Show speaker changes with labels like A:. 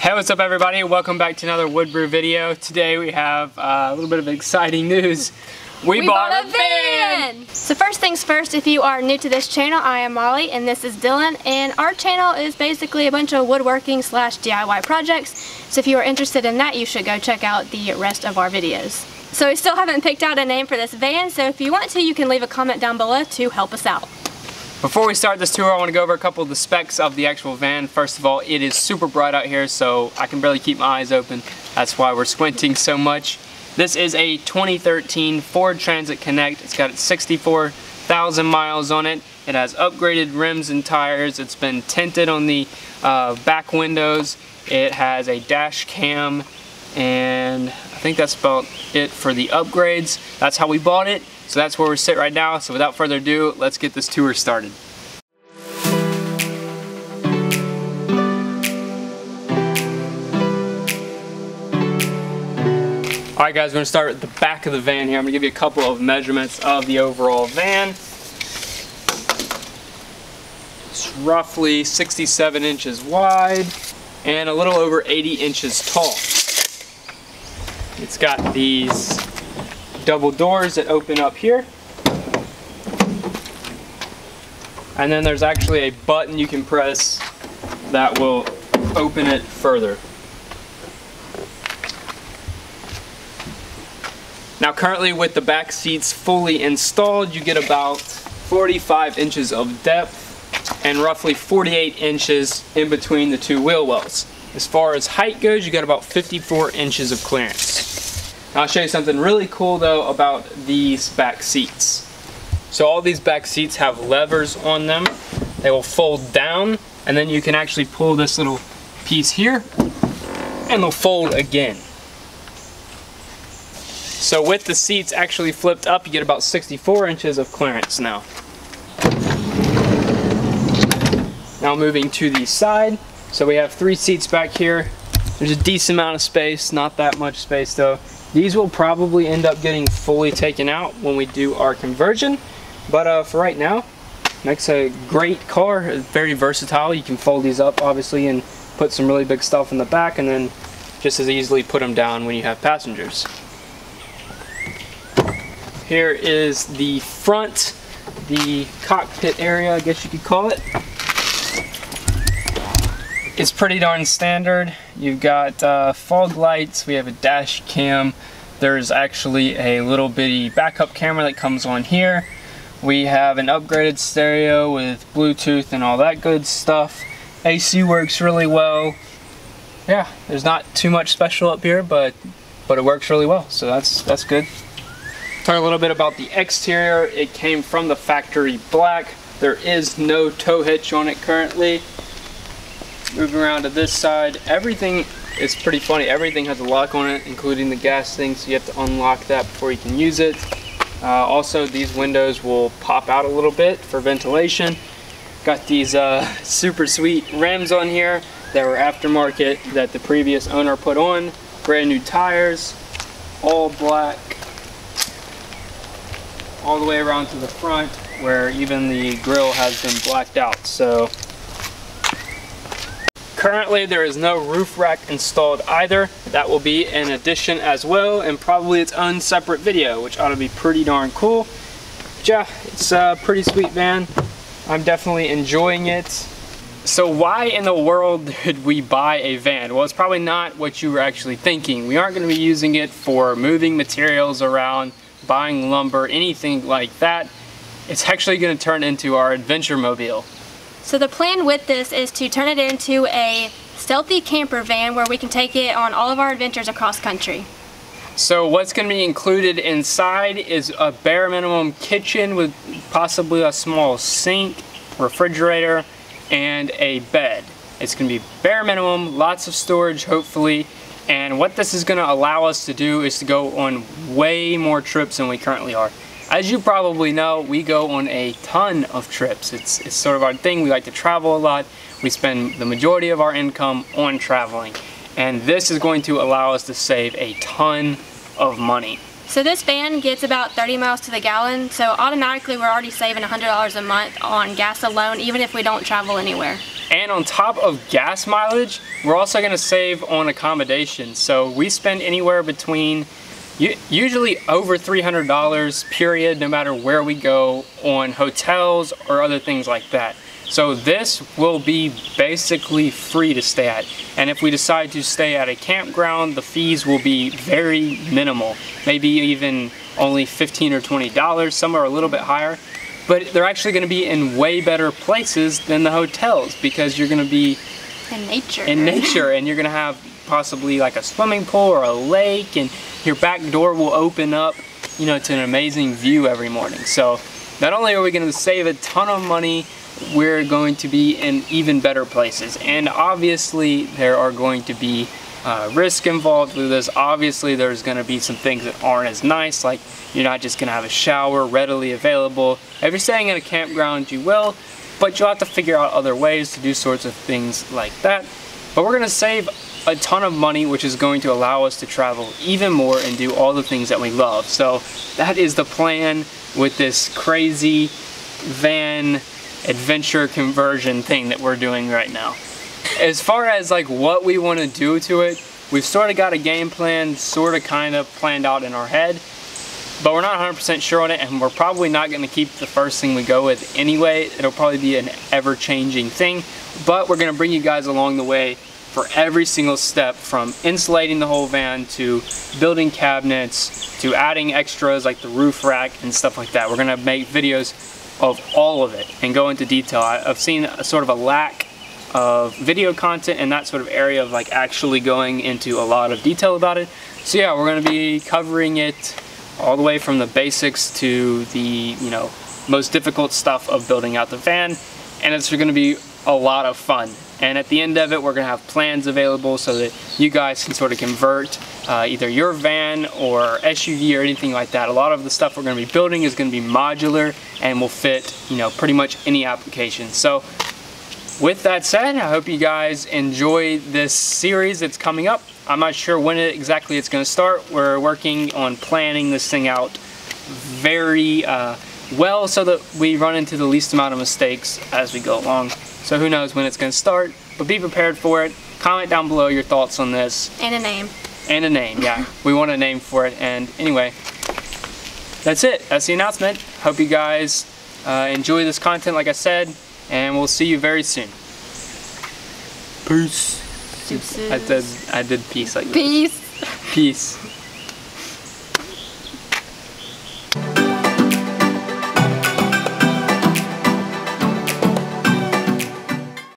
A: Hey, what's up everybody? Welcome back to another Woodbrew video. Today we have a little bit of exciting news. We bought a van!
B: So first things first, if you are new to this channel, I am Molly and this is Dylan, and our channel is basically a bunch of woodworking / DIY projects. So if you are interested in that, you should go check out the rest of our videos. So we still haven't picked out a name for this van, so if you want to, you can leave a comment down below to help us out.
A: Before we start this tour, I want to go over a couple of the specs of the actual van. First of all, it is super bright out here, so I can barely keep my eyes open. That's why we're squinting so much. This is a 2013 Ford Transit Connect. It's got 64,000 miles on it. It has upgraded rims and tires. It's been tinted on the back windows. It has a dash cam, and I think that's about it for the upgrades. That's how we bought it. So that's where we're sitting right now. So without further ado, let's get this tour started. Alright guys, we're going to start at the back of the van here. I'm going to give you a couple of measurements of the overall van. It's roughly 67 inches wide and a little over 80 inches tall. It's got these double doors that open up here, and then there's actually a button you can press that will open it further. Now currently, with the back seats fully installed, you get about 45 inches of depth and roughly 48 inches in between the two wheel wells. As far as height goes, you got about 54 inches of clearance. I'll show you something really cool though about these back seats. So all these back seats have levers on them. They will fold down, and then you can actually pull this little piece here and they'll fold again. So with the seats actually flipped up, you get about 64 inches of clearance now. Now moving to the side. So we have 3 seats back here. There's a decent amount of space, not that much space though. These will probably end up getting fully taken out when we do our conversion, but for right now, makes a great car. It's very versatile. You can fold these up obviously and put some really big stuff in the back, and then just as easily put them down when you have passengers. Here is the front, the cockpit area, I guess you could call it. It's pretty darn standard. You've got fog lights, we have a dash cam, there's actually a little bitty backup camera that comes on here. We have an upgraded stereo with Bluetooth and all that good stuff. AC works really well. Yeah, there's not too much special up here, but it works really well, so that's good. Talk a little bit about the exterior. It came from the factory black. There is no tow hitch on it currently. Moving around to this side, everything is pretty funny. Everything has a lock on it, including the gas thing, so you have to unlock that before you can use it. Also, these windows will pop out a little bit for ventilation. Got these super sweet rims on here that were aftermarket that the previous owner put on. Brand new tires, all black, all the way around to the front, where even the grill has been blacked out. So currently there is no roof rack installed either. That will be an addition as well, and probably its own separate video, which ought to be pretty darn cool. But yeah, it's a pretty sweet van. I'm definitely enjoying it. So why in the world did we buy a van? Well, it's probably not what you were actually thinking. We aren't going to be using it for moving materials around, buying lumber, anything like that. It's actually going to turn into our adventure mobile.
B: So the plan with this is to turn it into a stealthy camper van where we can take it on all of our adventures across country.
A: So what's going to be included inside is a bare minimum kitchen with possibly a small sink, refrigerator, and a bed. It's going to be bare minimum, lots of storage hopefully, and what this is going to allow us to do is to go on way more trips than we currently are. As you probably know, we go on a ton of trips. It's sort of our thing. We like to travel a lot. We spend the majority of our income on traveling. And this is going to allow us to save a ton of money.
B: So this van gets about 30 miles to the gallon, so automatically we're already saving $100 a month on gas alone, even if we don't travel anywhere.
A: And on top of gas mileage, we're also going to save on accommodations. So we spend anywhere between usually over $300 period, no matter where we go, on hotels or other things like that. So this will be basically free to stay at. And if we decide to stay at a campground, the fees will be very minimal. Maybe even only $15 or $20. Some are a little bit higher. But they're actually going to be in way better places than the hotels, because you're going to be
B: in nature.
A: And you're going to have possibly like a swimming pool or a lake, and your back door will open up, you know, to an amazing view every morning. So not only are we going to save a ton of money, we're going to be in even better places. And obviously there are going to be risk involved with this. Obviously there's going to be some things that aren't as nice, like you're not just going to have a shower readily available. If you're staying at a campground, you will, but you'll have to figure out other ways to do sorts of things like that. But we're going to save a ton of money, which is going to allow us to travel even more and do all the things that we love. So that is the plan with this crazy van adventure conversion thing that we're doing right now. As far as like what we want to do to it, we've sort of got a game plan, sort of kind of planned out in our head, but we're not 100% sure on it, and we're probably not going to keep the first thing we go with anyway. It'll probably be an ever-changing thing, but we're going to bring you guys along the way for every single step, from insulating the whole van to building cabinets to adding extras like the roof rack and stuff like that. We're going to make videos of all of it and go into detail. I've seen a sort of a lack of video content in that sort of area of like actually going into a lot of detail about it. So yeah, we're going to be covering it all the way from the basics to the, you know, most difficult stuff of building out the van, and it's going to be a lot of fun. And at the end of it, we're going to have plans available so that you guys can sort of convert either your van or SUV or anything like that. A lot of the stuff we're going to be building is going to be modular and will fit, you know, pretty much any application. So with that said, I hope you guys enjoy this series that's coming up. I'm not sure when exactly it's going to start. We're working on planning this thing out very well so that we run into the least amount of mistakes as we go along. So who knows when it's going to start, but be prepared for it. Comment down below your thoughts on this.
B: And a name.
A: And a name, yeah. We want a name for it. And anyway, that's it. That's the announcement. Hope you guys enjoy this content, like I said, and we'll see you very soon. Peace.
B: Deuces.
A: I did peace like this.
B: Peace.
A: Peace.